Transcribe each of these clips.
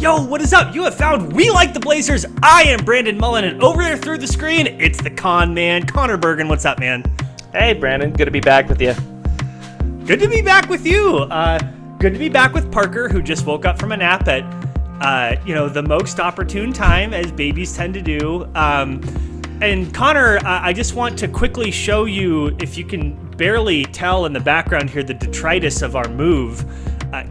Yo, what is up? You have found We Like the Blazers. I am Brandon Mullen, and over there through the screen, it's the con man, Connor Bergen. What's up, man? Hey, Brandon. Good to be back with you. Good to be back with you. Good to be back with Parker, who just woke up from a nap at, the most opportune time, as babies tend to do. And Connor, I just want to quickly show you, if you can barely tell in the background here, the detritus of our move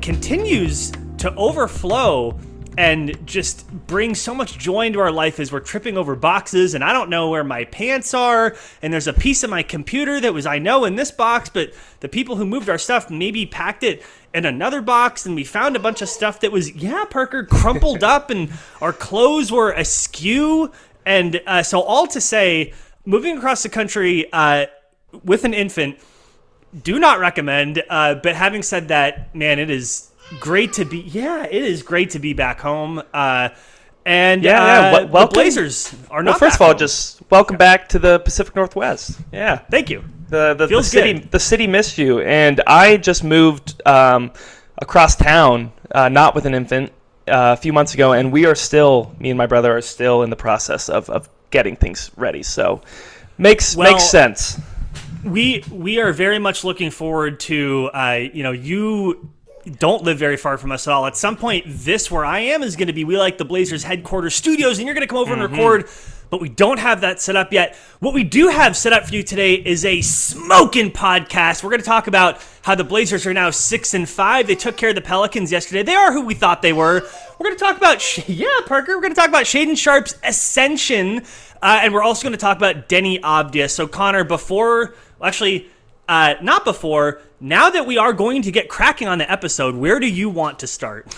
continues to overflow and just bring so much joy into our life as we're tripping over boxes, and I don't know where my pants are, and there's a piece of my computer that was, I know, in this box, but the people who moved our stuff maybe packed it in another box, and we found a bunch of stuff that was, Parker, crumpled up, and our clothes were askew, and so all to say, moving across the country with an infant, do not recommend, but having said that, man, it is great to be back home. Welcome. The Blazers are not. Well, first of all, just welcome back to the Pacific Northwest. Yeah, thank you. The city missed you, and I just moved across town, not with an infant, a few months ago, and me and my brother are still in the process of getting things ready. So makes sense. We are very much looking forward to you don't live very far from us at all. At some point, this where I am is going to be We Like the Blazers headquarters studios, and you're going to come over and record, but we don't have that set up yet. What we do have set up for you today is a smoking podcast. We're going to talk about how the Blazers are now 6-5. They took care of the Pelicans yesterday. They are who we thought they were. We're going to talk about, Parker, we're going to talk about Shaedon Sharpe's Ascension, and we're also going to talk about Deni Avdija. So, Connor, now that we are going to get cracking on the episode, where do you want to start?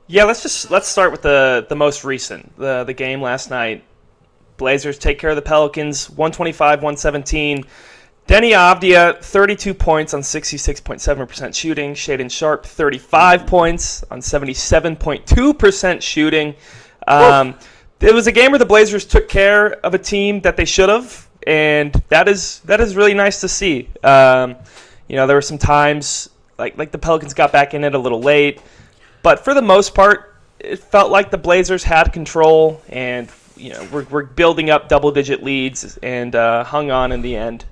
Yeah, let's start with the most recent, the game last night. Blazers take care of the Pelicans, 125-117. Deni Avdija, 32 points on 66.7% shooting. Shaedon Sharpe, 35 points on 77.2% shooting. It was a game where the Blazers took care of a team that they should have, and that is really nice to see. There were some times like the Pelicans got back in it a little late, but for the most part, it felt like the Blazers had control, and we're building up double-digit leads and hung on in the end.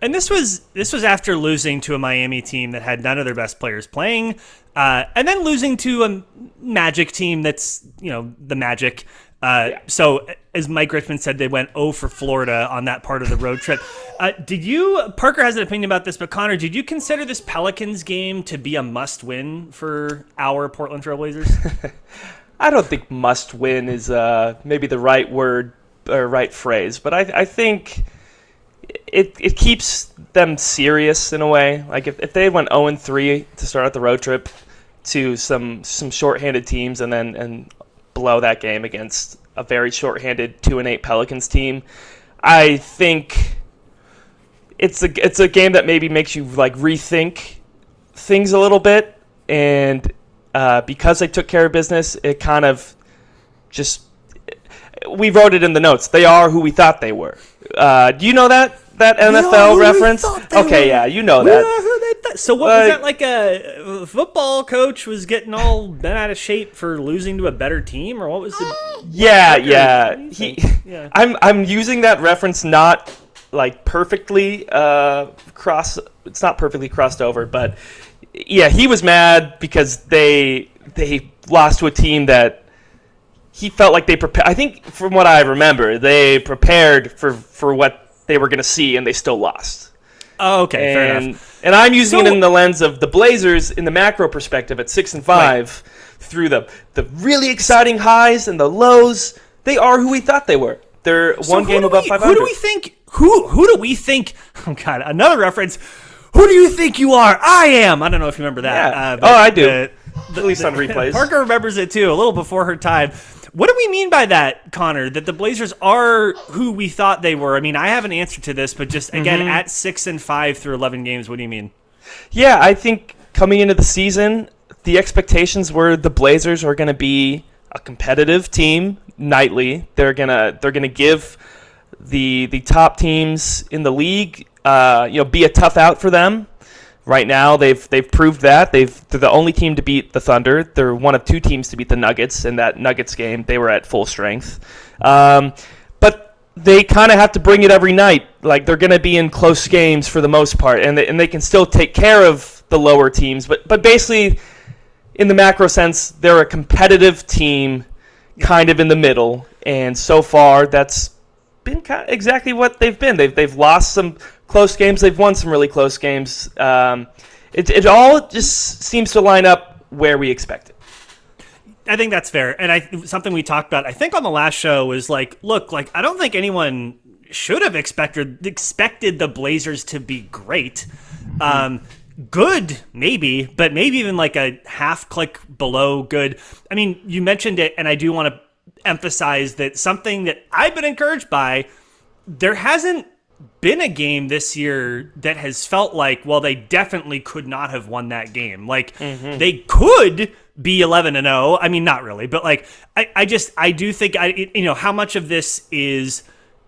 And this was after losing to a Miami team that had none of their best players playing, and then losing to a Magic team that's the Magic. So, as Mike Richmond said, they went 0 for Florida on that part of the road trip. Parker has an opinion about this, but Connor, did you consider this Pelicans game to be a must-win for our Portland Trail Blazers? I don't think must-win is maybe the right word or right phrase, but I think it keeps them serious in a way. Like if they went 0-3 to start out the road trip to some shorthanded teams and blow that game against a very shorthanded 2-8 Pelicans team, I think it's a game that maybe makes you rethink things a little bit, and because they took care of business, it kind of just, we wrote it in the notes. They are who we thought they were. Do you know that NFL reference? Okay, yeah, you know that. So what was that, like a football coach was getting all bent out of shape for losing to a better team, or what was the? Yeah. I'm using that reference not perfectly It's not perfectly crossed over, but yeah, he was mad because they lost to a team that he felt like they prepared. I think from what I remember, they prepared for what they were going to see, and they still lost. Oh, okay, fair enough. And I'm using it in the lens of the Blazers in the macro perspective at 6-5, right, through the really exciting highs and the lows. They are who we thought they were. They're one game above 500. Who do we think? Who do we think? Oh God, another reference. Who do you think you are? I am. I don't know if you remember that. Yeah. I do. At least on replays. Parker remembers it too, a little before her time. What do we mean by that, Connor? That the Blazers are who we thought they were? I mean, I have an answer to this, but just again, at 6-5 through 11 games, what do you mean? Yeah, I think coming into the season, the expectations were the Blazers are going to be a competitive team nightly. They're gonna give the top teams in the league, be a tough out for them. Right now, they've proved that they're the only team to beat the Thunder. They're one of two teams to beat the Nuggets. In that Nuggets game, they were at full strength, but they kind of have to bring it every night. Like, they're going to be in close games for the most part, and they can still take care of the lower teams. But basically, in the macro sense, they're a competitive team, kind of in the middle, and so far that's been kind of exactly what they've been. They've lost some close games. They've won some really close games. It all just seems to line up where we expected. I think that's fair. And something we talked about, I think on the last show, was like, look, like, I don't think anyone should have expected the Blazers to be great. Good, maybe, but maybe even like a half click below good. I mean, you mentioned it, and I do want to emphasize that something that I've been encouraged by, there hasn't been a game this year that has felt like, well, they definitely could not have won that game. Like, they could be 11-0. I mean, not really, but like, I do think, how much of this is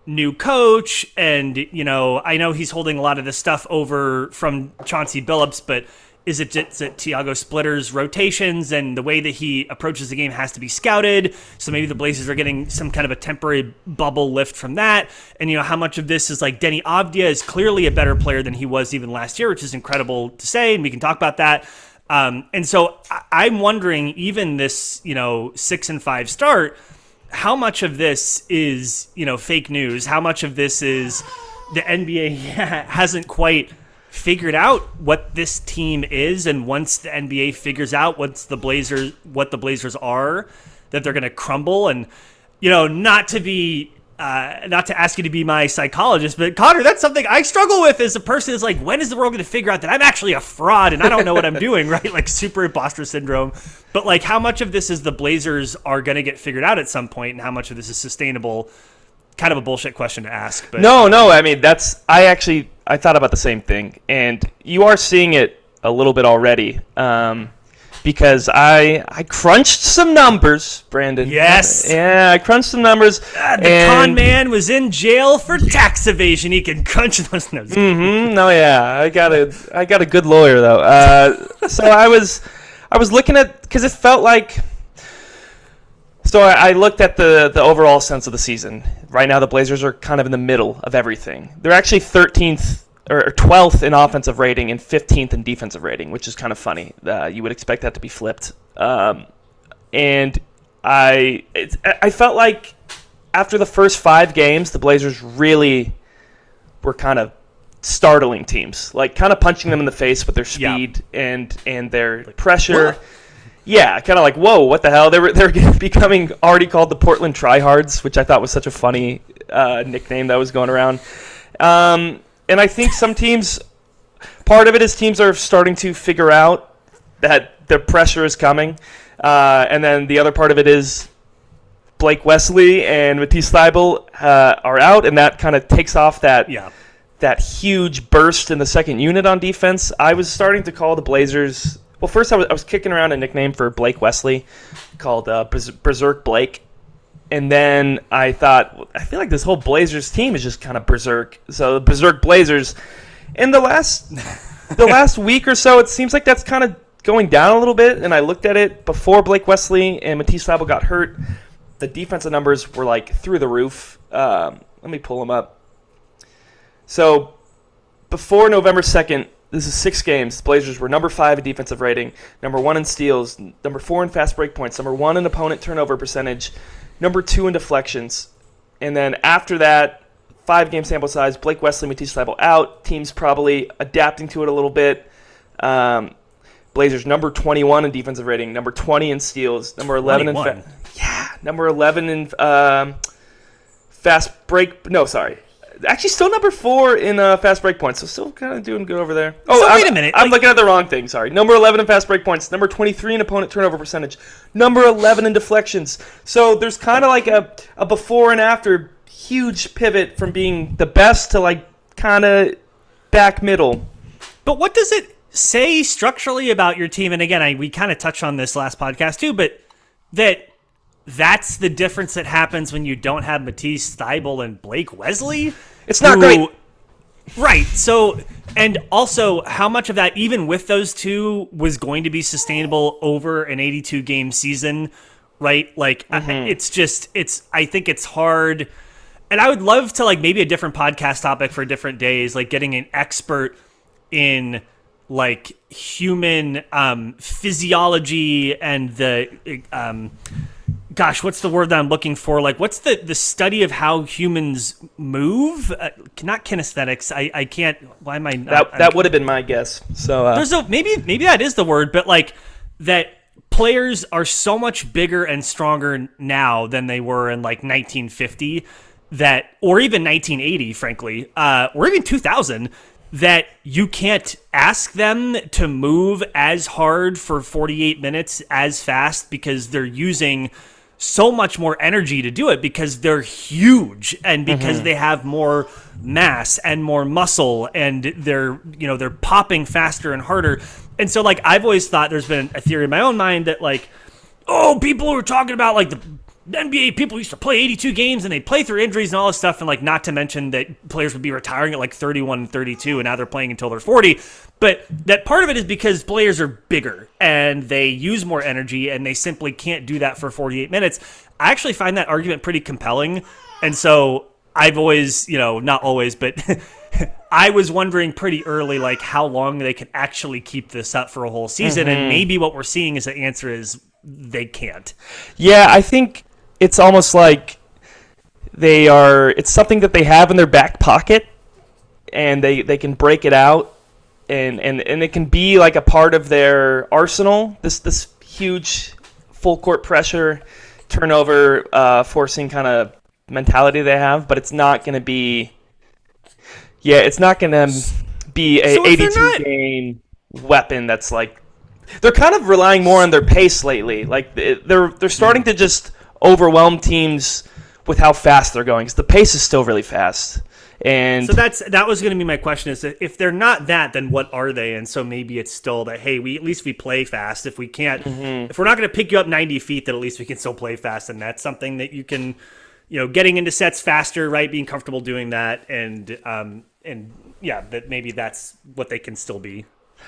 new coach, and, I know he's holding a lot of this stuff over from Chauncey Billups, but is it just that Thiago Splitter's rotations and the way that he approaches the game has to be scouted? So maybe the Blazers are getting some kind of a temporary bubble lift from that. And, how much of this is like Deni Avdija is clearly a better player than he was even last year, which is incredible to say, and we can talk about that. And so I'm wondering, even this, 6-5 start, how much of this is, fake news? How much of this is the NBA hasn't quite figured out what this team is, and once the NBA figures out what the Blazers are, that they're going to crumble? And not to ask you to be my psychologist, but Connor, that's something I struggle with as a person. Is like, when is the world going to figure out that I'm actually a fraud and I don't know what I'm doing, right? Like, super imposter syndrome. But like, how much of this is the Blazers are going to get figured out at some point, and how much of this is sustainable? Kind of a bullshit question to ask. But No. I mean, I thought about the same thing, and you are seeing it a little bit already, because I crunched some numbers, Brandon. Yes. Yeah, I crunched some numbers. The con man was in jail for tax evasion. He can crunch those numbers. No, yeah, I got a good lawyer though. So I was looking at, because it felt like. So I looked at the overall sense of the season. Right now, the Blazers are kind of in the middle of everything. They're actually 13th or 12th in offensive rating and 15th in defensive rating, which is kind of funny. You would expect that to be flipped. And I felt like after the first 5 games, the Blazers really were kind of startling teams, like kind of punching them in the face with their speed and their pressure. What? Yeah, kind of like, whoa, what the hell? They were becoming already called the Portland Tryhards, which I thought was such a funny nickname that was going around. And I think some teams, part of it is teams are starting to figure out that the pressure is coming. And then the other part of it is Blake Wesley and Matisse Thybulle are out, and that kind of takes off that huge burst in the second unit on defense. I was starting to call the Blazers. Well, first I was kicking around a nickname for Blake Wesley called Berserk Blake. And then I thought, I feel like this whole Blazers team is just kind of berserk. So the Berserk Blazers. In the last week or so, it seems like that's kind of going down a little bit. And I looked at it before Blake Wesley and Matisse Thybulle got hurt. The defensive numbers were like through the roof. Let me pull them up. So before November 2nd, this is 6 games. The Blazers were number 5 in defensive rating, number 1 in steals, number 4 in fast break points, number 1 in opponent turnover percentage, number 2 in deflections. And then after that, 5-game sample size, Blake Wesley, Matisse Thybulle out. Teams probably adapting to it a little bit. Blazers number 21 in defensive rating, number 20 in steals, number 11 number 11 in fast break. No, sorry. Actually, still number 4 in fast break points, so still kind of doing good over there. Oh, so wait a minute. I'm looking at the wrong thing, sorry. Number 11 in fast break points, number 23 in opponent turnover percentage, number 11 in deflections. So there's kind of like a before and after huge pivot from being the best to like kind of back middle. But what does it say structurally about your team? And again, we kind of touched on this last podcast too, but that's the difference that happens when you don't have Matisse Thybulle and Blake Wesley. It's not great. Right. So, and also how much of that, even with those two, was going to be sustainable over an 82 game season, right? Like, I think it's hard. And I would love to, like, maybe a different podcast topic for different days, like getting an expert in like human physiology and the gosh, what's the word that I'm looking for? Like, what's the study of how humans move? Not kinesthetics. I can't. Why am I? That would have been my guess. So maybe that is the word, but like that players are so much bigger and stronger now than they were in like 1950, that, or even 1980, frankly, or even 2000. That you can't ask them to move as hard for 48 minutes as fast because they're using so much more energy to do it because they're huge and because they have more mass and more muscle and they're popping faster and harder. And so like I've always thought, there's been a theory in my own mind that like, oh, people were talking about like the NBA people used to play 82 games and they'd play through injuries and all this stuff, and like not to mention that players would be retiring at like 31 and 32 and now they're playing until they're 40. But that part of it is because players are bigger and they use more energy and they simply can't do that for 48 minutes. I actually find that argument pretty compelling. And so I've always, not always, but I was wondering pretty early like how long they could actually keep this up for a whole season. And maybe what we're seeing is the answer is they can't. Yeah, I think it's almost like it's something that they have in their back pocket and they can break it out and it can be like a part of their arsenal, this huge full court pressure, turnover, forcing kind of mentality they have, but it's not going to be a 82 game weapon that's like, they're kind of relying more on their pace lately. Like they're starting to just overwhelm teams with how fast they're going, because the pace is still really fast. And so that was going to be my question, is that if they're not that, then what are they? And so maybe it's still that, hey, at least we play fast. If we can't, if we're not going to pick you up 90 feet, then at least we can still play fast. And that's something that you can, getting into sets faster, right? Being comfortable doing that. And yeah, that maybe that's what they can still be.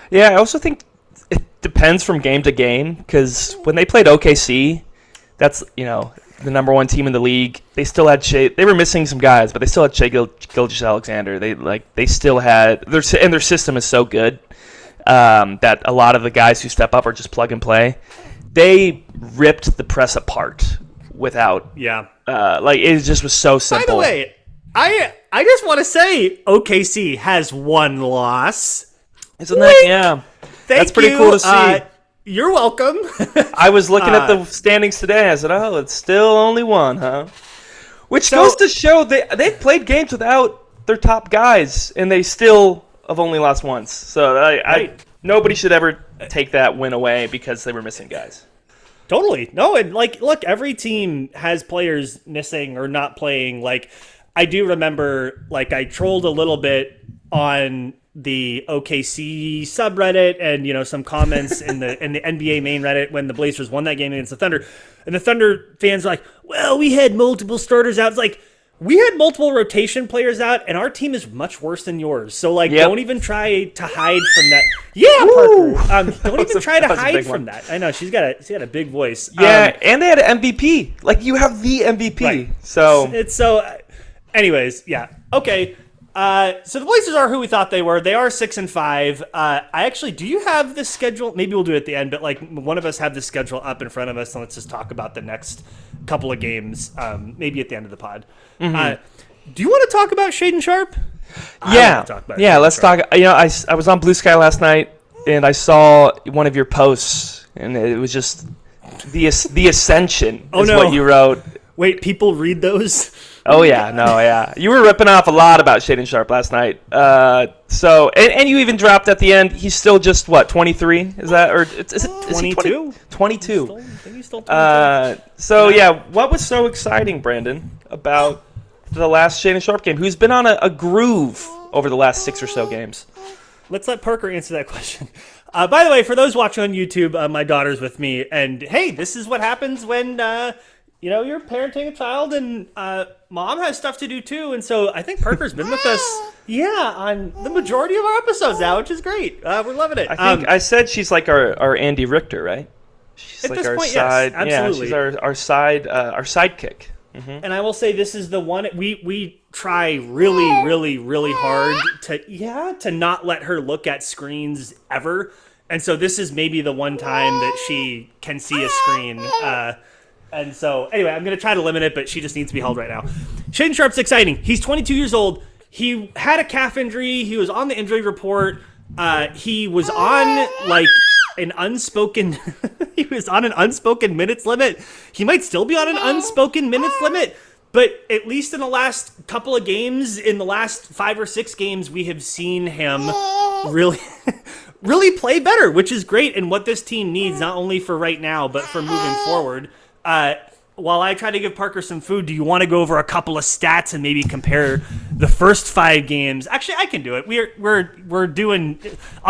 Yeah. I also think it depends from game to game, because when they played OKC, that's, the number one team in the league. They still had they were missing some guys, but they still had Shai Gilgeous-Alexander. They still had their system is so good that a lot of the guys who step up are just plug and play. They ripped the press apart without it just was so simple. By the way, I just want to say OKC has one loss. Isn't that that's pretty cool to see. You're welcome. I was looking at the standings today. I said, "Oh, it's still only one, huh?" Which goes to show they've played games without their top guys, and they still have only lost once. So nobody should ever take that win away because they were missing guys. Totally. No, and look, every team has players missing or not playing. Like, I do remember, I trolled a little bit on the OKC subreddit and some comments in the NBA main Reddit when the Blazers won that game against the Thunder, and the Thunder fans were like, "Well, we had multiple starters out." It's like, we had multiple rotation players out, and our team is much worse than yours. So don't even try to hide from that. Yeah, Parker. Don't even try to hide from that. I know she's got a big voice. Yeah, and they had an MVP. You have the MVP. Right. So it's so. Anyways, yeah. Okay. So the Blazers are who we thought they were. They are 6-5. Do you have the schedule? Maybe we'll do it at the end, but one of us have the schedule up in front of us, and let's just talk about the next couple of games, maybe at the end of the pod. Do you want to talk about Shaedon Sharpe? Yeah. Let's talk. I was on Blue Sky last night, and I saw one of your posts, and it was just the Ascension is what you wrote. Wait, people read those? Oh, yeah. You were ripping off a lot about Shaedon Sharpe last night. And you even dropped at the end, he's still just, 23? Is that, or is it 22? 22. I think he's still 22. What was so exciting, Brandon, about the last Shaedon Sharpe game, who's been on a groove over the last 6 or so games? Let's let Parker answer that question. By the way, for those watching on YouTube, my daughter's with me, and hey, this is what happens when you're parenting a child, and mom has stuff to do too. And so I think Parker's been with us Yeah, on the majority of our episodes now, which is great. We're loving it. I think I said she's like our Andy Richter, right? She's at like this our point, side. yes, absolutely. Yeah, she's our sidekick. And I will say this is the one we try really, really, really hard to not let her look at screens ever. And so this is maybe the one time that she can see a screen. And so anyway, I'm going to try to limit it, but she just needs to be held right now. Shaedon Sharpe's exciting. He's 22 years old. He had a calf injury. He was on the injury report. He was on like an unspoken he was on an unspoken minutes limit. He might still be on an unspoken minutes limit, but at least in the last couple of games, in the last 5 or 6 games, we have seen him really really play better, which is great and what this team needs, not only for right now, but for moving forward. While I try to give Parker some food, do you want to go over a couple of stats and maybe compare the first 5 games? Actually, I can do it. We're doing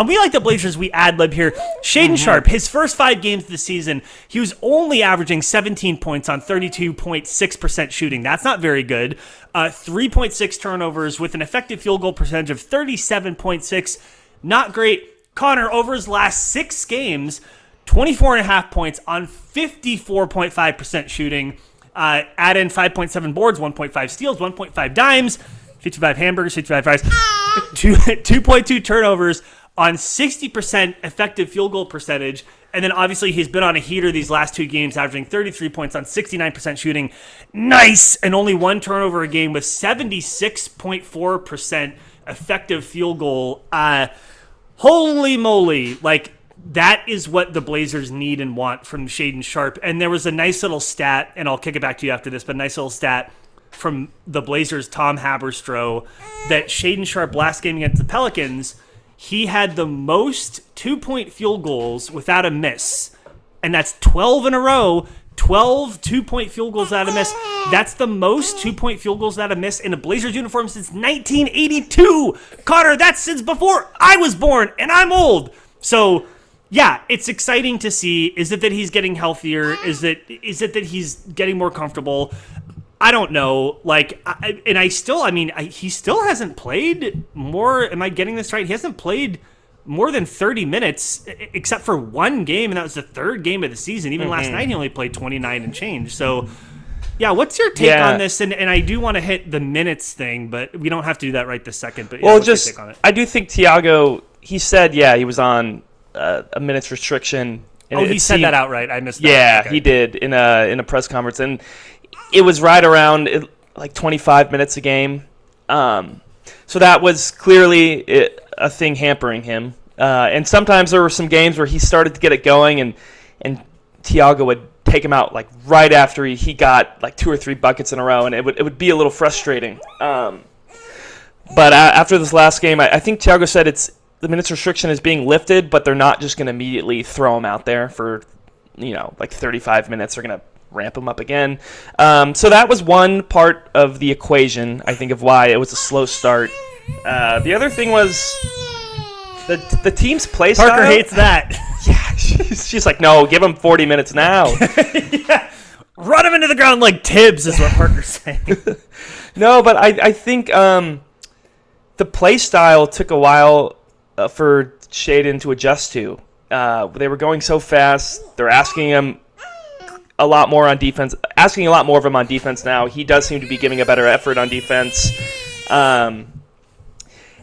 We Like the Blazers, we ad-lib here. Shaedon Sharpe, his first 5 games of the season, he was only averaging 17 points on 32.6% shooting. That's not very good. 3.6 turnovers with an effective field goal percentage of 37.6. Not great. Connor, over his last 6 games, 24.5 points on 54.5% shooting. Add in 5.7 boards, 1.5 steals, 1.5 dimes, 55 hamburgers, 55 fries, 2.2 turnovers on 60% effective field goal percentage. And then obviously he's been on a heater these last 2 games, averaging 33 points on 69% shooting. Nice! And only 1 turnover a game with 76.4% effective field goal. Holy moly. Like, that is what the Blazers need and want from Shaedon Sharpe. And there was a nice little stat, and I'll kick it back to you after this, but a nice little stat from the Blazers' Tom Haberstroh that Shaedon Sharpe last game against the Pelicans, he had the most 2-point field goals without a miss. And that's 12 in a row, 12 2-point field goals without a miss. That's the most 2-point field goals without a miss in a Blazers uniform since 1982. Connor, that's since before I was born, and I'm old. So, yeah, it's exciting to see. Is it that he's getting healthier? Is it that he's getting more comfortable? I don't know. Like, he still hasn't played more. Am I getting this right? He hasn't played more than 30 minutes, except for one game, and that was the 3rd game of the season. Even last night, he only played 29 and change. So, yeah, what's your take on this? And I do want to hit the minutes thing, but we don't have to do that right this second. But yeah, what's your take on it? I do think Tiago, he said, he was on a minutes restriction. And he said that outright. I missed that. Yeah, okay. He did in a press conference, and it was right around like 25 minutes a game. So that was clearly a thing hampering him. And sometimes there were some games where he started to get it going, and Tiago would take him out like right after he got like 2 or 3 buckets in a row, and it would be a little frustrating. But after this last game, I think Tiago said the minutes restriction is being lifted, but they're not just going to immediately throw him out there for, like 35 minutes. They're going to ramp him up again. So that was one part of the equation, I think, of why it was a slow start. The other thing was the team's play style. Parker hates that. Yeah, she's like, no, give him 40 minutes now. Yeah. Run him into the ground like Tibbs is what Parker's saying. No, but I think the play style took a while for Shaedon to adjust to. They were going so fast. They're asking him a lot more on defense, asking a lot more of him on defense now. He does seem to be giving a better effort on defense.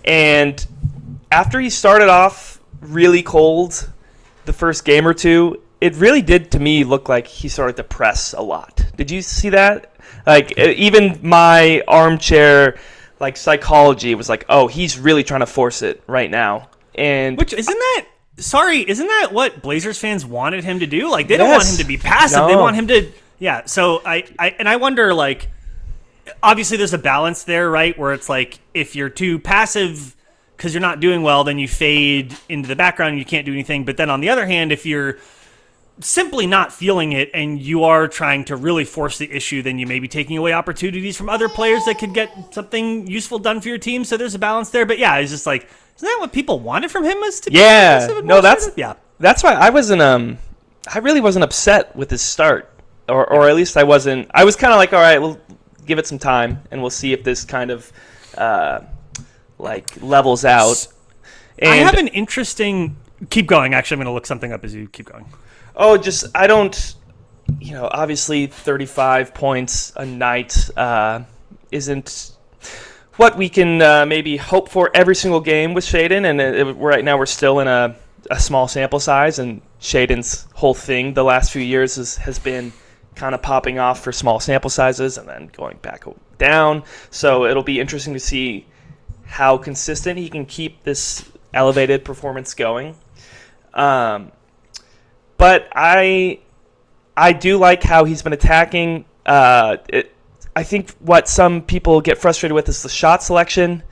And after he started off really cold the first game or 2, it really did to me look like he started to press a lot. Did you see that? Like, even my armchair psychology was like, oh, he's really trying to force it right now. And which isn't that what Blazers fans wanted him to do? Like, they don't want him to be passive. No. They want him to so I wonder, like, obviously there's a balance there, right? Where it's like, if you're too passive because you're not doing well, then you fade into the background and you can't do anything. But then on the other hand, if you're simply not feeling it and you are trying to really force the issue, then you may be taking away opportunities from other players that could get something useful done for your team. So there's a balance there. But yeah, it's just like, isn't that what people wanted from him? Was to be that's why I wasn't I really wasn't upset with his start, or at least I wasn't. I was kind of like, all right, we'll give it some time and we'll see if this kind of levels out. And I have an interesting. Keep going. Actually, I'm going to look something up as you keep going. I don't. Obviously, 35 points a night isn't what we can maybe hope for every single game with Shaedon. And right now, we're still in a small sample size, and Shaedon's whole thing the last few years has been kind of popping off for small sample sizes and then going back down. So it'll be interesting to see how consistent he can keep this elevated performance going. But I do like how he's been attacking. I think what some people get frustrated with is the shot selection.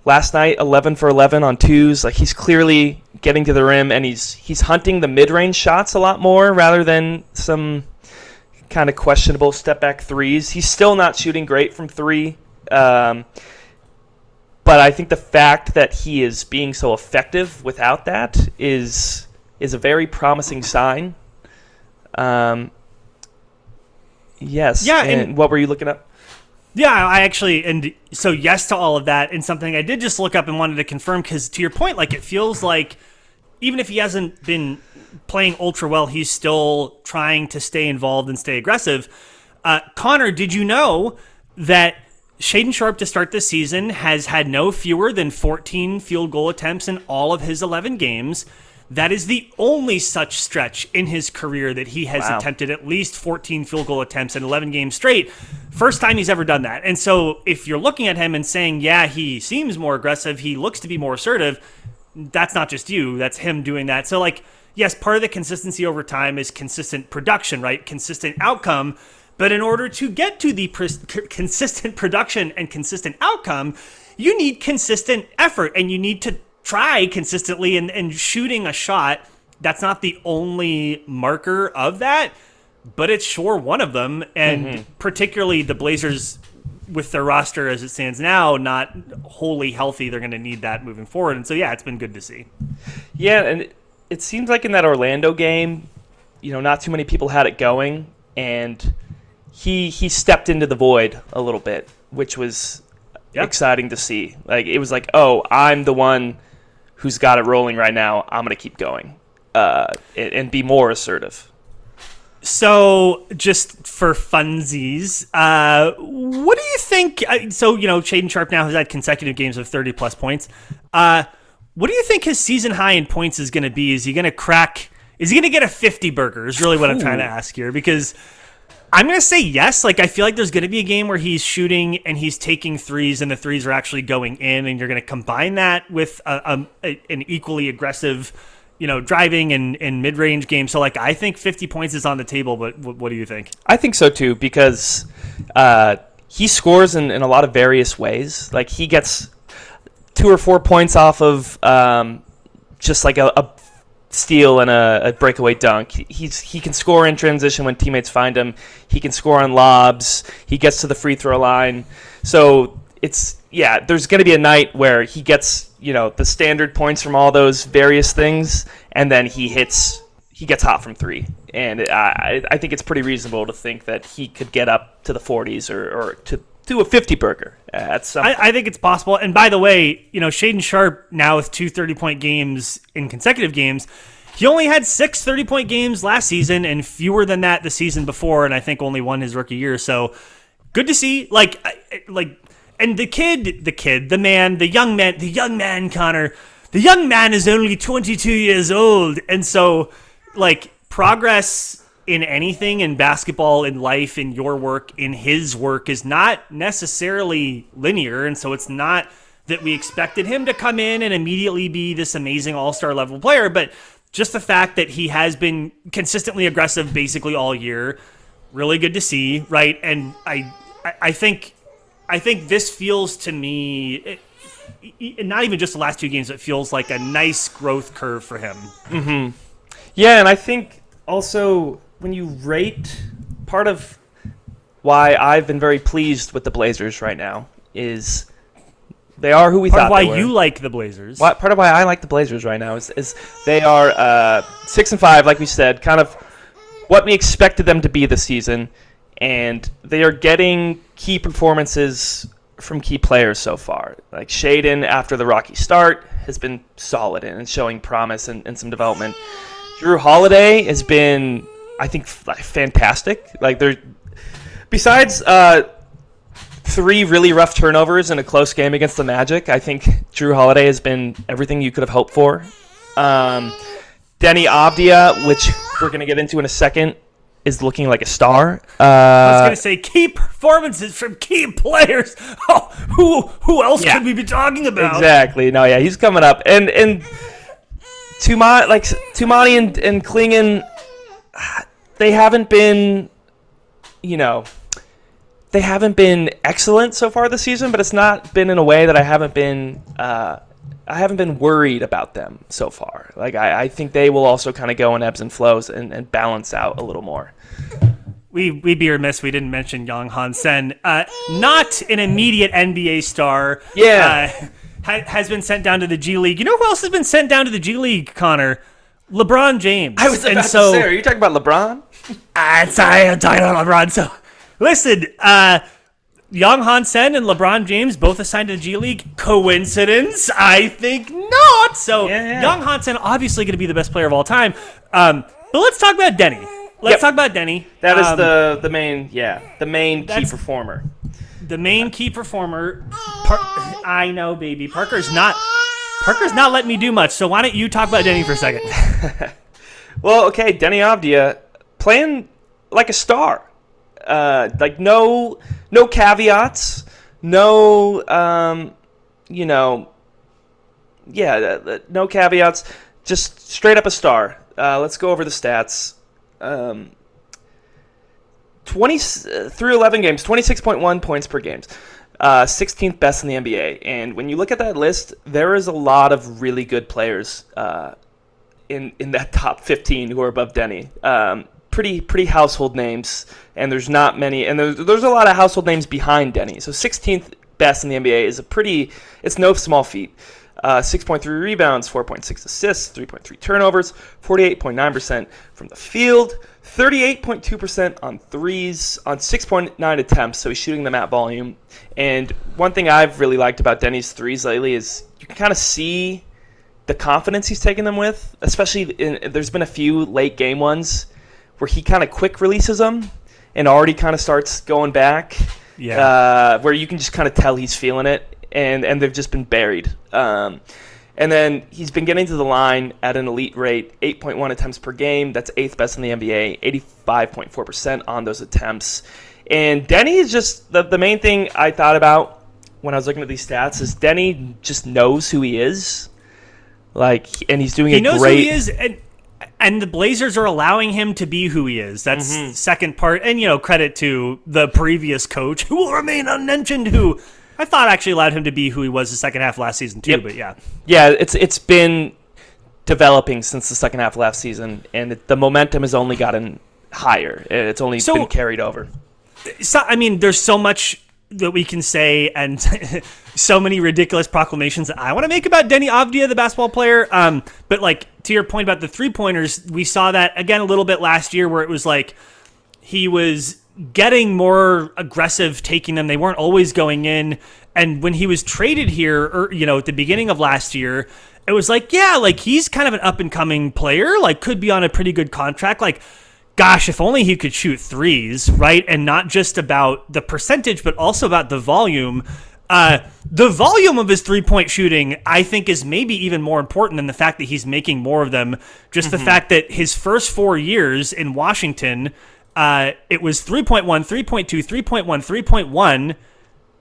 Last night, 11 for 11 on twos. Like, he's clearly getting to the rim, and he's hunting the mid-range shots a lot more rather than some kind of questionable step-back threes. He's still not shooting great from three, but I think the fact that he is being so effective without that is a very promising sign. Yes. Yeah, and what were you looking up? Yeah, I actually, and so yes to all of that, and something I did just look up and wanted to confirm, because to your point, like, it feels like even if he hasn't been playing ultra well, he's still trying to stay involved and stay aggressive. Connor, did you know that Shaedon Sharpe to start this season has had no fewer than 14 field goal attempts in all of his 11 games? That is the only such stretch in his career that he has attempted at least 14 field goal attempts in 11 games straight. First time he's ever done that. And so if you're looking at him and saying, yeah, he seems more aggressive, he looks to be more assertive, that's not just you, that's him doing that. So, like, yes, part of the consistency over time is consistent production, right? Consistent outcome. But in order to get to the consistent production and consistent outcome, you need consistent effort, and you need to try consistently, and shooting a shot, that's not the only marker of that, but it's sure one of them. And particularly the Blazers, with their roster as it stands now, not wholly healthy, they're going to need that moving forward. And so, yeah, it's been good to see. Yeah, and it seems like in that Orlando game, not too many people had it going, and he stepped into the void a little bit, which was exciting to see. Like, it was like, oh, I'm the one who's got it rolling right now. I'm going to keep going and be more assertive. So, just for funsies, what do you think? So, Shaedon Sharpe now has had consecutive games of 30-plus points. What do you think his season high in points is going to be? Is he going to crack? Is he going to get a 50 burger? Is really what I'm trying to ask here, because I'm going to say yes. Like, I feel like there's going to be a game where he's shooting and he's taking threes, and the threes are actually going in, and you're going to combine that with an equally aggressive, driving and mid-range game. So, like, I think 50 points is on the table, but what do you think? I think so, too, because he scores in a lot of various ways. Like, he gets 2 or 4 points off of just like a steal and a breakaway dunk. He can score in transition when teammates find him. He can score on lobs. He gets to the free throw line. So there's going to be a night where he gets the standard points from all those various things, and then he gets hot from three. And I think it's pretty reasonable to think that he could get up to the 40s or to do a 50 burger at some point. I think it's possible. And by the way, Shaedon Sharpe now with 2 30-point games in consecutive games. He only had 6 30-point games last season and fewer than that the season before, and I think only one his rookie year. So good to see. And the young man, Connor, the young man is only 22 years old. And so, like, progress in anything, in basketball, in life, in your work, in his work, is not necessarily linear. And so it's not that we expected him to come in and immediately be this amazing all-star level player, but just the fact that he has been consistently aggressive basically all year, really good to see, right? And I think this feels to me, not even just the last 2 games, it feels like a nice growth curve for him. Mm-hmm. Yeah, and I think also when you rate, part of why I've been very pleased with the Blazers right now is they are who we thought they were. Part of why you like the Blazers. Part of why I like the Blazers right now is they are 6-5, like we said, kind of what we expected them to be this season, and they are getting key performances from key players so far. Like Shaedon, after the rocky start, has been solid and showing promise and some development. Jrue Holiday has been, I think, fantastic. Like besides 3 really rough turnovers in a close game against the Magic, I think Jrue Holiday has been everything you could have hoped for. Deni Avdija, which we're going to get into in a second, is looking like a star. I was going to say key performances from key players. Oh, who else could we be talking about? Exactly. No, yeah, he's coming up. And Tumani and Klingon, they haven't been, they haven't been excellent so far this season, but it's not been in a way that I haven't been worried about them so far. Like I think they will also kind of go in ebbs and flows and balance out a little more. We'd be remiss we didn't mention Yang Han Sen. Not an immediate NBA star. Yeah. Has been sent down to the G League. You know who else has been sent down to the G League, Connor? LeBron James. I was about to say, are you talking about LeBron? I'm talking about LeBron. So, listen, Yang Han Sen and LeBron James both assigned to the G League. Coincidence? I think not. So, Yang Han Sen obviously going to be the best player of all time. But let's talk about Deni. Let's talk about Deni. That is the main key performer. The main key performer. I know, baby. Parker's not letting me do much. So why don't you talk about Deni for a second? Well, okay, Deni Avdija playing like a star. Like no caveats, no no caveats, just straight up a star. Let's go over the stats. through 11 games, 26.1 points per game. 16th best in the NBA. And when you look at that list, there is a lot of really good players in that top 15 who are above Deni. Pretty household names, and there's not many, and there's a lot of household names behind Deni. So 16th best in the NBA is it's no small feat. 6.3 rebounds, 4.6 assists, 3.3 turnovers, 48.9% from the field, 38.2% on threes, on 6.9 attempts, so he's shooting them at volume. And one thing I've really liked about Deni's threes lately is you can kind of see the confidence he's taking them with, especially there's been a few late game ones where he kind of quick releases them and already kind of starts going back, where you can just kind of tell he's feeling it. And they've just been buried. And then he's been getting to the line at an elite rate, 8.1 attempts per game. That's 8th best in the NBA, 85.4% on those attempts. And Deni is just the main thing I thought about when I was looking at these stats is Deni just knows who he is. And he's doing he knows who he is, and the Blazers are allowing him to be who he is. That's the second part. And, credit to the previous coach, who will remain unmentioned, who I thought actually allowed him to be who he was the second half of last season too, but yeah. Yeah, it's been developing since the second half of last season, and the momentum has only gotten higher. It's only been carried over. So, I mean, there's so much that we can say and so many ridiculous proclamations that I want to make about Deni Avdija, the basketball player. But to your point about the three-pointers, we saw that again a little bit last year where it was like he was getting more aggressive taking them. They weren't always going in. And when he was traded here, at the beginning of last year, it was he's kind of an up-and-coming player, could be on a pretty good contract. Gosh, if only he could shoot threes, right? And not just about the percentage, but also about the volume. The volume of his three-point shooting, I think, is maybe even more important than the fact that he's making more of them. Just the fact that his first 4 years in Washington, it was 3.1, 3.2, 3.1, 3.1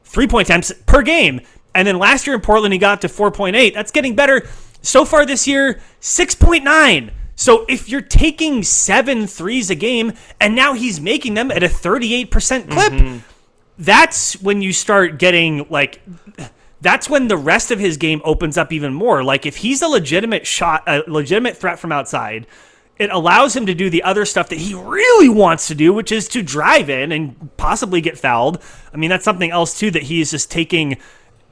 3-point attempts per game. And then last year in Portland, he got to 4.8. That's getting better. So far this year, 6.9. So if you're taking 7 threes a game, and now he's making them at a 38% clip, that's when you start getting, that's when the rest of his game opens up even more. If he's a legitimate threat from outside, it allows him to do the other stuff that he really wants to do, which is to drive in and possibly get fouled. I mean, that's something else, too, that he is just taking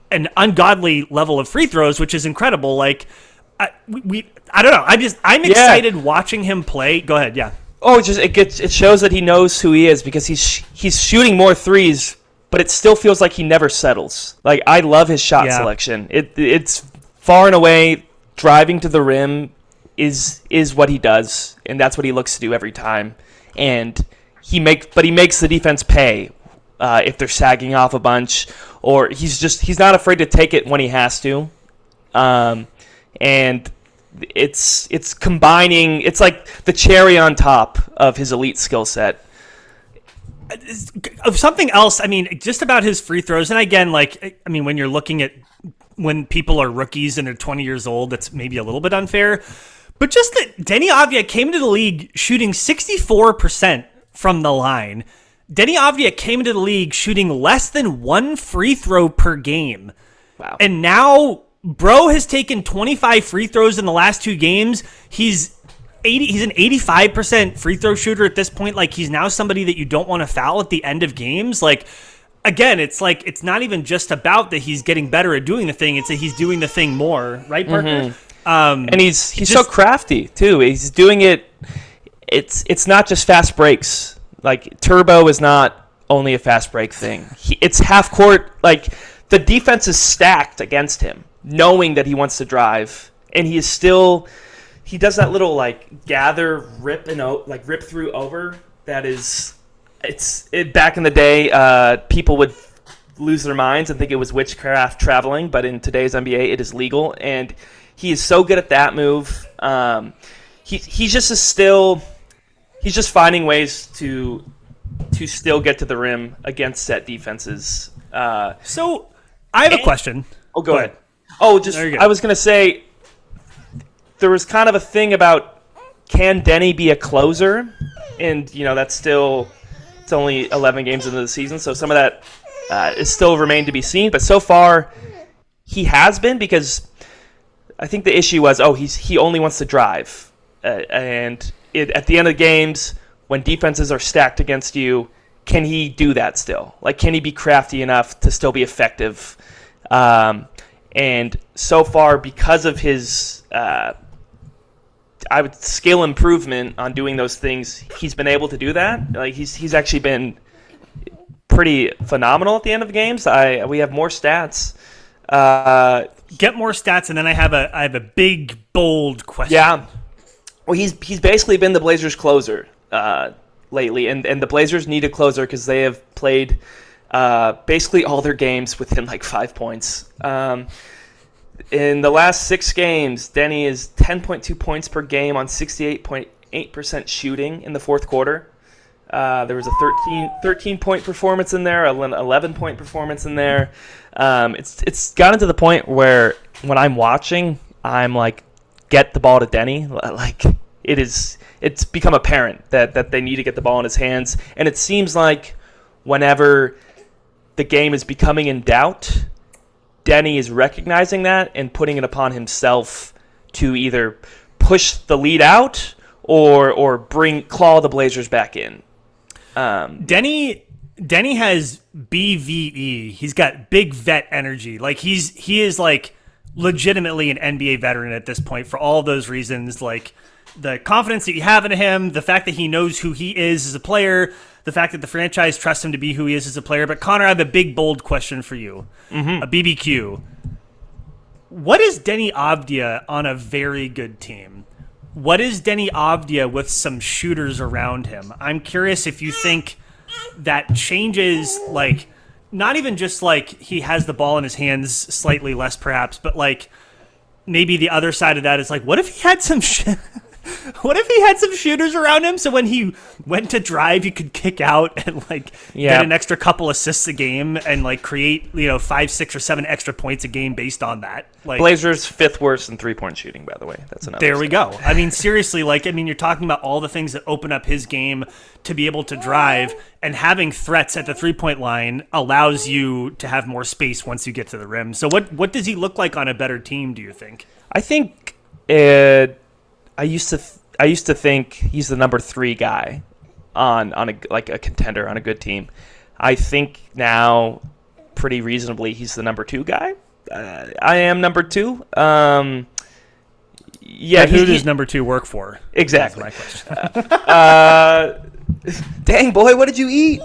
an ungodly level of free throws, which is incredible. I don't know. I'm excited watching him play. Go ahead, yeah. Oh, it shows that he knows who he is because he's shooting more threes, but it still feels like he never settles. Like, I love his shot selection. It's far and away driving to the rim is what he does, and that's what he looks to do every time. And he makes the defense pay if they're sagging off a bunch, or he's not afraid to take it when he has to. And it's combining. It's like the cherry on top of his elite skill set. Of something else, I mean, just about his free throws. And again, like, I mean, when you're looking at when people are rookies and they're 20 years old, that's maybe a little bit unfair. But just that Deni Avdija came into the league shooting 64% from the line. Deni Avdija came into the league shooting less than one free throw per game. Wow. And now bro has taken 25 free throws in the last 2 games. He's an 85% free throw shooter at this point. Like, he's now somebody that you don't want to foul at the end of games. Like, again, it's like, it's not even just about that he's getting better at doing the thing. It's that he's doing the thing more. Right, Parker? Mm-hmm. And he's so crafty, too. He's doing it. It's not just fast breaks. Like, turbo is not only a fast break thing. It's half court. Like, the defense is stacked against him, knowing that he wants to drive. And he is still... He does that little, like, gather, rip through over. That is, back in the day, people would lose their minds and think it was witchcraft traveling, but in today's NBA, it is legal. And he is so good at that move. He's just finding ways to still get to the rim against set defenses. So I have a question. Oh, go ahead. Oh, I was gonna say, there was kind of a thing about, can Deni be a closer? And, it's only 11 games into the season, so some of that is still remained to be seen. But so far, he has been, because I think the issue was, he only wants to drive. And at the end of the games, when defenses are stacked against you, can he do that still? Like, can he be crafty enough to still be effective? And so far, because of his skill improvement on doing those things, he's been able to do that. Like, he's actually been pretty phenomenal at the end of the games. We have more stats. Get more stats, and then I have a big, bold question. Yeah. Well, he's basically been the Blazers' closer lately, and the Blazers need a closer because they have played basically all their games within like 5 points. In the last 6 games, Deni is 10.2 points per game on 68.8% shooting in the fourth quarter. There was a 13-point performance in there, an 11-point performance in there. It's gotten to the point where when I'm watching, I'm like, get the ball to Deni. Like, it's become apparent that they need to get the ball in his hands. And it seems like whenever the game is becoming in doubt, Deni is recognizing that and putting it upon himself to either push the lead out or claw the Blazers back in. Deni has BVE. He's got big vet energy. Like, he is like legitimately an NBA veteran at this point for all those reasons. Like, the confidence that you have in him, the fact that he knows who he is as a player, the fact that the franchise trusts him to be who he is as a player. But Connor, I have a big, bold question for you. Mm-hmm. A BBQ. What is Deni Avdija on a very good team? What is Deni Avdija with some shooters around him? I'm curious if you think that changes, like, not even just like he has the ball in his hands slightly less perhaps, but like maybe the other side of that is like, what if he had some what if he had some shooters around him so when he went to drive, he could kick out and like get an extra couple assists a game and like create 5, 6, or 7 extra points a game based on that? Like, Blazers 5th worst in 3-point shooting, by the way. That's another. There we go. I mean, seriously, you're talking about all the things that open up his game to be able to drive, and having threats at the 3-point line allows you to have more space once you get to the rim. So what does he look like on a better team, do you think? I think I used to think he's the number 3 guy on a contender on a good team. I think now, pretty reasonably, he's the number 2 guy. I am number 2. Yeah. But who does number 2 work for? Exactly. That's my question. Dang, boy, what did you eat?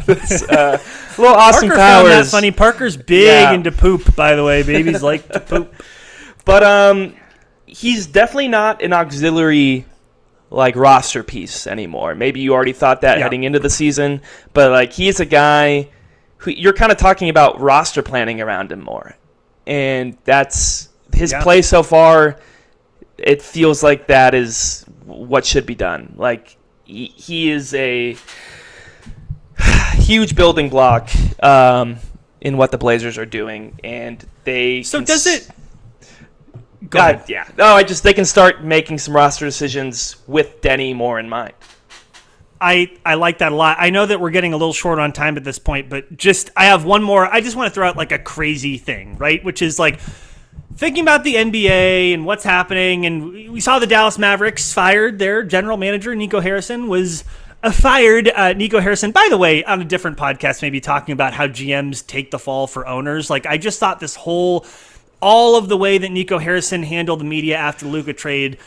Little Austin Parker Powers. found that funny. Parker's big into poop, by the way. Babies like to poop. But he's definitely not an auxiliary like roster piece anymore. Maybe you already thought that heading into the season, but like he's a guy who you're kind of talking about roster planning around him more. And that's his play so far. It feels like that is what should be done. Like he is a huge building block in what the Blazers are doing, and they. So does it? Go God, ahead. yeah. No, they can start making some roster decisions with Deni more in mind. I like that a lot. I know that we're getting a little short on time at this point, but I have one more. I just want to throw out like a crazy thing, right? Which is like thinking about the NBA and what's happening. And we saw the Dallas Mavericks fired their general manager, Nico Harrison, was fired. Nico Harrison, by the way, on a different podcast, maybe talking about how GMs take the fall for owners. Like I just thought all of the way that Nico Harrison handled the media after the Luka trade,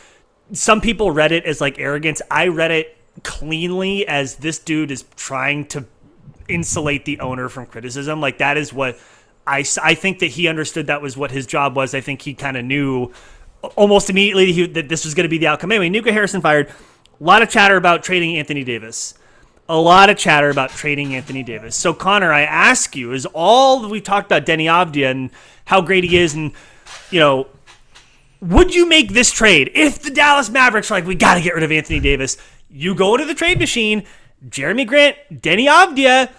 some people read it as like arrogance. I read it cleanly as this dude is trying to insulate the owner from criticism. Like that is what I think that he understood that was what his job was. I think he kind of knew almost immediately that this was going to be the outcome. Anyway, Nico Harrison fired. A lot of chatter about trading Anthony Davis. So Connor, I ask you, is all that we've talked about Deni Avdija and how great he is, and would you make this trade if the Dallas Mavericks are like, we got to get rid of Anthony Davis? You go to the trade machine, Jeremy Grant, Deni Avdija,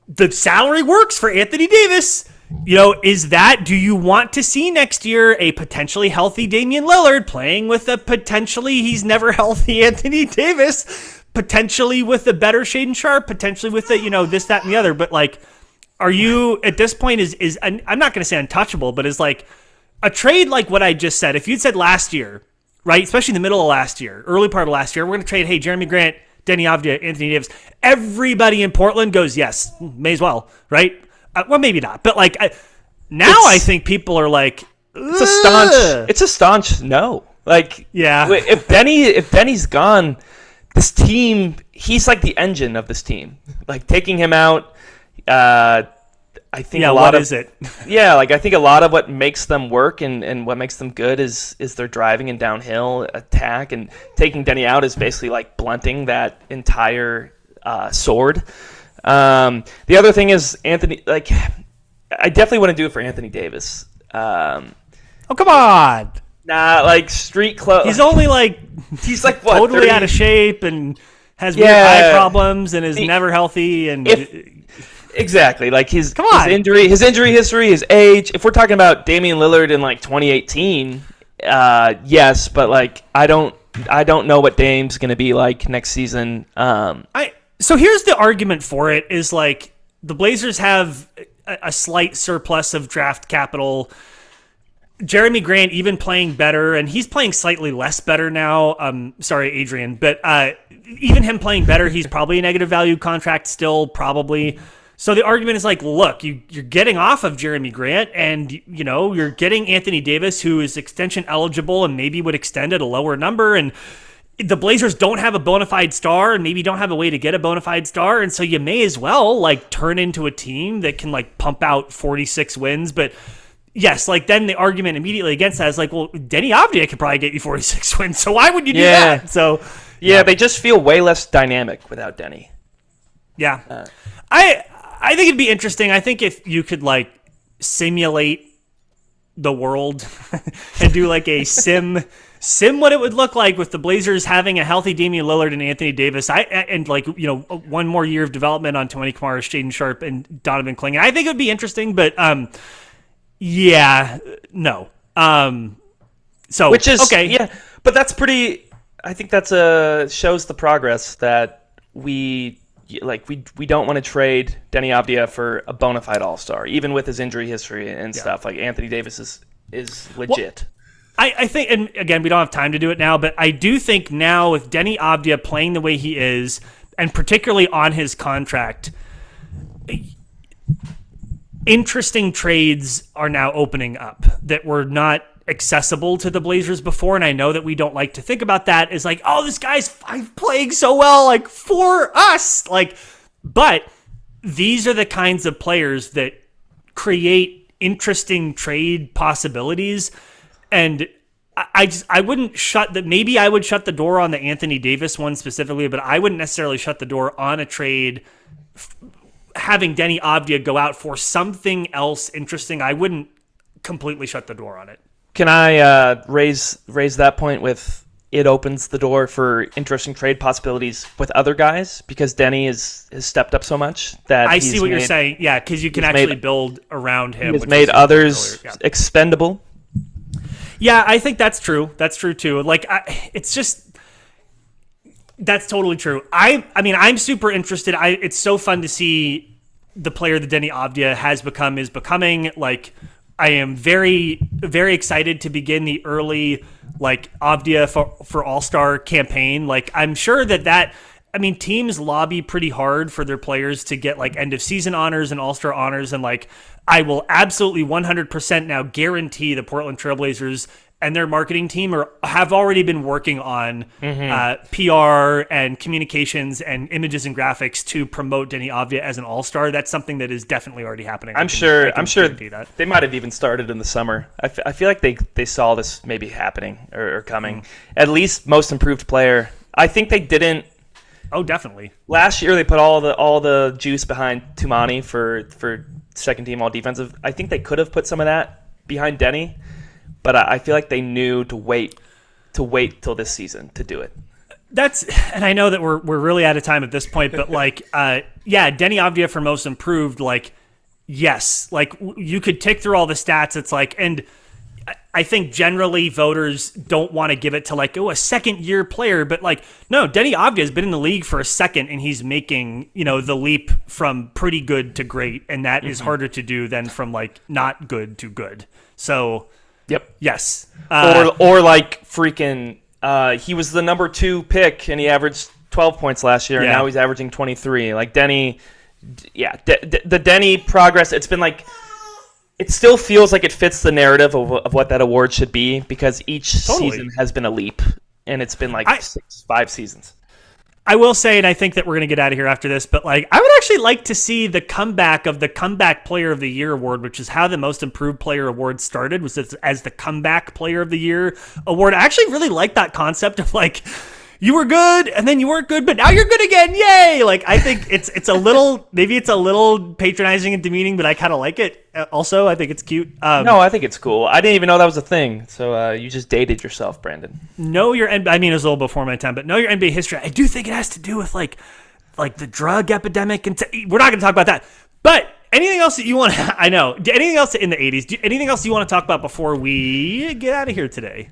the salary works for Anthony Davis. Do you want to see next year a potentially healthy Damian Lillard playing with a potentially he's never healthy Anthony Davis? Potentially with a better Shaedon Sharpe, potentially with this, that, and the other. But like, are you at this point I'm not going to say untouchable, but is like a trade like what I just said. If you'd said last year, right, especially in the middle of last year, early part of last year, we're going to trade, hey, Jeremy Grant, Deni Avdija, Anthony Davis. Everybody in Portland goes, yes, may as well, right? Well, maybe not, but like I think people are like, it's a staunch no. Like, yeah, if Deni's gone, this team, he's like the engine of this team. Like taking him out, I think a lot of is it? Yeah, like I think a lot of what makes them work and what makes them good is their driving and downhill attack, and taking Deni out is basically like blunting that entire sword. The other thing is Anthony. Like, I definitely want to do it for Anthony Davis. Oh, come on. Nah, like street clothes. He's only like he's like what, totally 30? Out of shape and has weird eye problems and is never healthy. And exactly, like his injury history, his age. If we're talking about Damian Lillard in like 2018, yes, but like I don't know what Dame's going to be like next season. So here's the argument for it: is like the Blazers have a slight surplus of draft capital. Jeremy Grant even playing better, and he's playing slightly less better now. Sorry, Adrian, but even him playing better, he's probably a negative value contract still, probably. So the argument is like, look, you're getting off of Jeremy Grant, and you're getting Anthony Davis, who is extension eligible and maybe would extend at a lower number, and the Blazers don't have a bona fide star, and maybe don't have a way to get a bona fide star, and so you may as well like turn into a team that can like pump out 46 wins, but. Yes, like then the argument immediately against that is like, well, Deni Avdija could probably get you 46 wins, so why would you do that? So yeah, they just feel way less dynamic without Deni. Yeah, I think it'd be interesting. I think if you could like simulate the world and do like a sim what it would look like with the Blazers having a healthy Damian Lillard and Anthony Davis, and like one more year of development on Tony Kamara, Shaedon Sharpe, and Donovan Clingan. I think it would be interesting, but yeah, no. So which is okay, yeah, but that's pretty. I think that's shows the progress that we don't want to trade Deni Avdija for a bona fide all-star, even with his injury history and stuff. Like Anthony Davis is legit. Well, I think, and again, we don't have time to do it now, but I do think now with Deni Avdija playing the way he is, and particularly on his contract. Interesting trades are now opening up that were not accessible to the Blazers before, and I know that we don't like to think about that as like, oh, this guy's playing so well, like for us, like, but these are the kinds of players that create interesting trade possibilities. And I wouldn't maybe I would shut the door on the Anthony Davis one specifically, but I wouldn't necessarily shut the door on a trade having Deni Avdija go out for something else interesting. I wouldn't completely shut the door on it. Can I raise that point with it opens the door for interesting trade possibilities with other guys because Deni has stepped up so much that I see what you're saying. Yeah, because you can actually build around him. He's made others expendable. Yeah, I think that's true. That's true too. Like, it's just that's totally true. I mean, I'm super interested. It's so fun to see the player that Deni Avdija is becoming. Like, I am very, very excited to begin the early like Avdija for All-Star campaign. Like, I'm sure that teams lobby pretty hard for their players to get like end of season honors and All-Star honors. And like, I will absolutely 100% now guarantee the Portland Trailblazers and their marketing team have already been working on PR and communications and images and graphics to promote Deni Avdija as an All-Star. That's something that is definitely already happening. I'm sure that. They might have even started in the summer. I feel like they saw this maybe happening or coming. At least most improved player. I think they didn't. Oh, definitely. Last year they put all the juice behind Tumani for second team all defensive. I think they could have put some of that behind Deni. But I feel like they knew to wait till this season to do it. And I know that we're really out of time at this point, but like, Deni Avdija for most improved, like, yes, like you could tick through all the stats. It's like, and I think generally voters don't want to give it to like, a second year player, but like, no, Deni Avdija has been in the league for a second and he's making, the leap from pretty good to great. And that is harder to do than from like not good to good. So, yep. Yes. Or like freaking, he was the number 2 pick and he averaged 12 points last year and now he's averaging 23. Like Deni, the Deni progress, it's been like, it still feels like it fits the narrative of what that award should be because each season has been a leap and it's been like 5 seasons. I will say, and I think that we're going to get out of here after this, but like I would actually like to see the comeback of the Comeback Player of the Year award, which is how the Most Improved Player award started, was as the Comeback Player of the Year award. I actually really like that concept of like, you were good and then you weren't good, but now you're good again. Yay. Like, I think it's a little, maybe it's a little patronizing and demeaning, but I kind of like it. Also, I think it's cute. No, I think it's cool. I didn't even know that was a thing. So you just dated yourself, Brandon. Know your NBA. I mean, it was a little before my time, but know your NBA history. I do think it has to do with like the drug epidemic, and we're not going to talk about that. But anything else that you want? I know. Anything else in the '80s? Anything else you want to talk about before we get out of here today?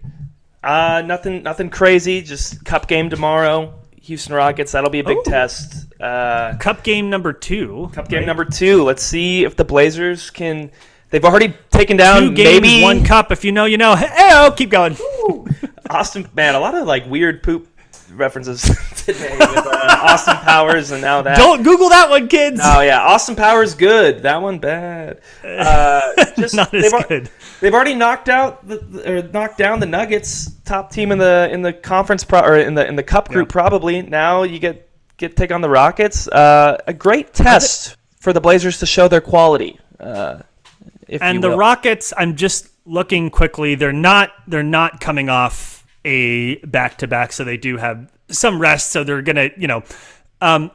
Nothing crazy. Just cup game tomorrow. Houston Rockets. That'll be a big test. Cup game number 2. Cup game number 2. Let's see if the Blazers can. They've already taken down 2 games, maybe 1 cup. If you know, you know. Hey, keep going. Austin, man, a lot of like weird poop references today with Austin Powers and now that. Don't Google that one, kids. Oh yeah, Austin Powers good. That one bad. Just not as good. They've already knocked down the Nuggets, top team in the conference in the cup group probably. Now you get take on the Rockets. A great test for the Blazers to show their quality. The Rockets, I'm just looking quickly. They're not coming off a back-to-back, so they do have some rest. So they're gonna,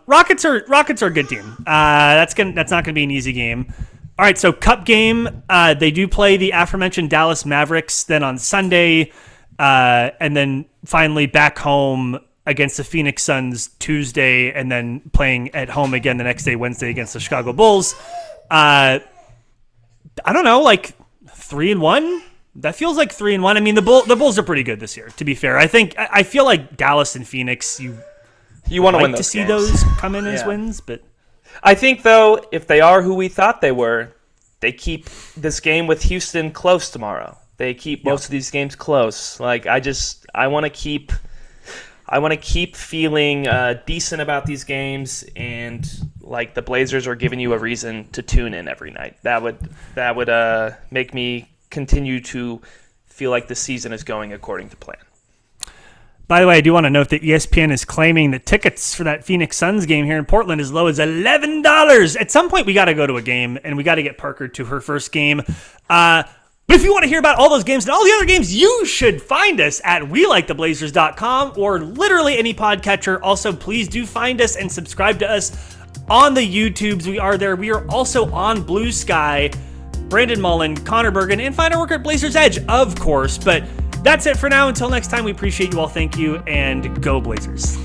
Rockets are a good team. That's not gonna be an easy game. All right, so cup game. They do play the aforementioned Dallas Mavericks then on Sunday, and then finally back home against the Phoenix Suns Tuesday, and then playing at home again the next day, Wednesday, against the Chicago Bulls. I don't know, like 3-1. That feels like 3-1. I mean, the Bulls are pretty good this year. To be fair, I feel like Dallas and Phoenix. You want to win to see games. Those come in as wins, but I think though, if they are who we thought they were, they keep this game with Houston close tomorrow. They keep most of these games close. Like I want to keep feeling decent about these games, and like the Blazers are giving you a reason to tune in every night. That would make me continue to feel like the season is going according to plan. By the way, I do want to note that ESPN is claiming that tickets for that Phoenix Suns game here in Portland as low as $11. At some point, we got to go to a game, and we got to get Parker to her first game. But if you want to hear about all those games and all the other games, you should find us at WeLikeTheBlazers.com or literally any podcatcher. Also, please do find us and subscribe to us on the YouTubes. We are there. We are also on Blue Sky. Brandon Mullen, Connor Bergen, and find our work at Blazers Edge, of course. But that's it for now. Until next time, we appreciate you all. Thank you, and go Blazers.